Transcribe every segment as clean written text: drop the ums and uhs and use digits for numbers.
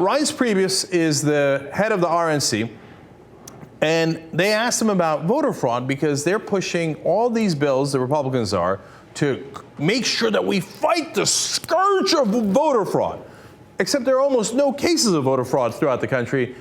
Reince Priebus is the head of the RNC, and they asked him about voter fraud because they're pushing all these bills, the Republicans are, to make sure that we fight the scourge of voter fraud. Except there are almost no cases of voter fraud throughout the country.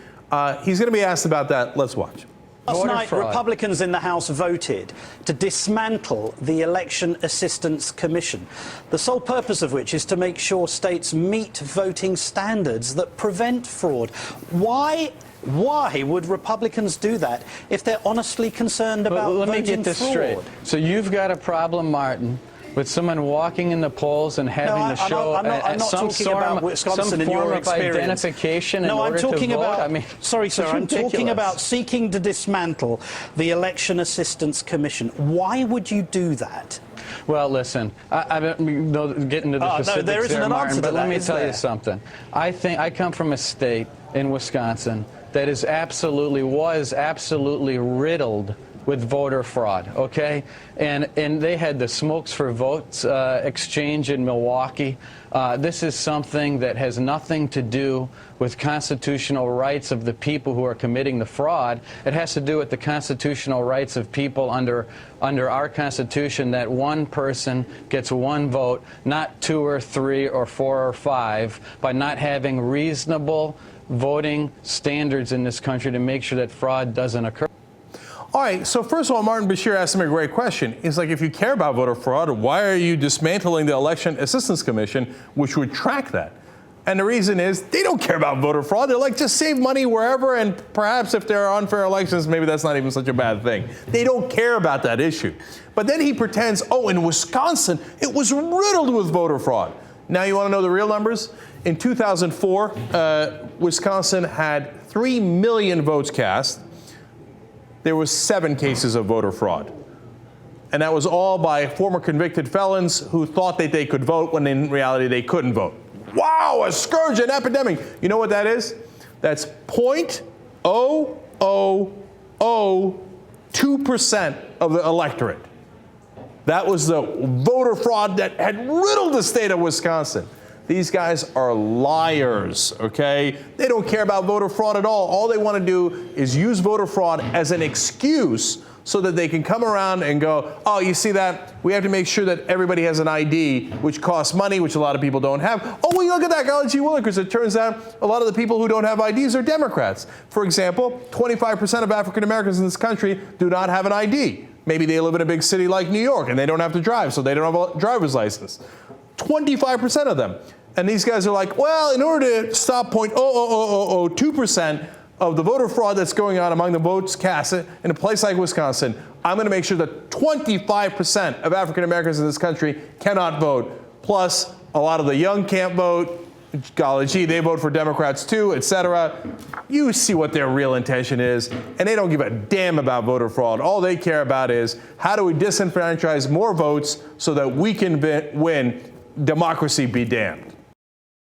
He's going to be asked about that. Let's watch. Last night, Republicans in the House voted to dismantle the Election Assistance Commission, the sole purpose of which is to make sure states meet voting standards that prevent fraud. Why would Republicans do that if they're honestly concerned about voting fraud? Let me get this straight. So you've got a problem, Martin, with someone walking in the polls and having to show some form of identification in order to vote? I mean, sorry, sir, I'm talking about seeking to dismantle the Election Assistance Commission. Why would you do that? Well, listen, I don't get into the specifics there isn't there, an Martin, answer to but that, let me tell you something. I come from a state in Wisconsin that is absolutely riddled with voter fraud, okay? And they had the Smokes for Votes exchange in Milwaukee. This is something that has nothing to do with constitutional rights of the people who are committing the fraud. It has to do with the constitutional rights of people under our Constitution, that one person gets one vote, not 2 or 3 or 4 or 5, by not having reasonable voting standards in this country to make sure that fraud doesn't occur. All right, so first of all, Martin Bashir asked him a great question. He's like, if you care about voter fraud, why are you dismantling the Election Assistance Commission, which would track that? And the reason is they don't care about voter fraud. They're like, just save money wherever, and perhaps if there are unfair elections, maybe that's not even such a bad thing. They don't care about that issue. But then he pretends, oh, in Wisconsin, it was riddled with voter fraud. Now you want to know the real numbers? In 2004, Wisconsin had 3 million votes cast. There was 7 cases of voter fraud. And that was all by former convicted felons who thought that they could vote when in reality they couldn't vote. Wow, a scourge, an epidemic. You know what that is? That's 0.0002% of the electorate. That was the voter fraud that had riddled the state of Wisconsin. These guys are liars, okay? They don't care about voter fraud at all. All they want to do is use voter fraud as an excuse so that they can come around and go, oh, you see that? We have to make sure that everybody has an ID, which costs money, which a lot of people don't have. Oh, well, look at that guy, G. Willikers. It turns out a lot of the people who don't have IDs are Democrats. For example, 25% of African Americans in this country do not have an ID. Maybe they live in a big city like New York and they don't have to drive, so they don't have a driver's license. 25% of them. And these guys are like, well, in order to stop 0.00002% of the voter fraud that's going on among the votes cast in a place like Wisconsin, I'm going to make sure that 25% of African Americans in this country cannot vote. Plus, a lot of the young can't vote. Golly gee, they vote for Democrats too, etc. You see what their real intention is, and they don't give a damn about voter fraud. All they care about is how do we disenfranchise more votes so that we can win. Democracy be damned.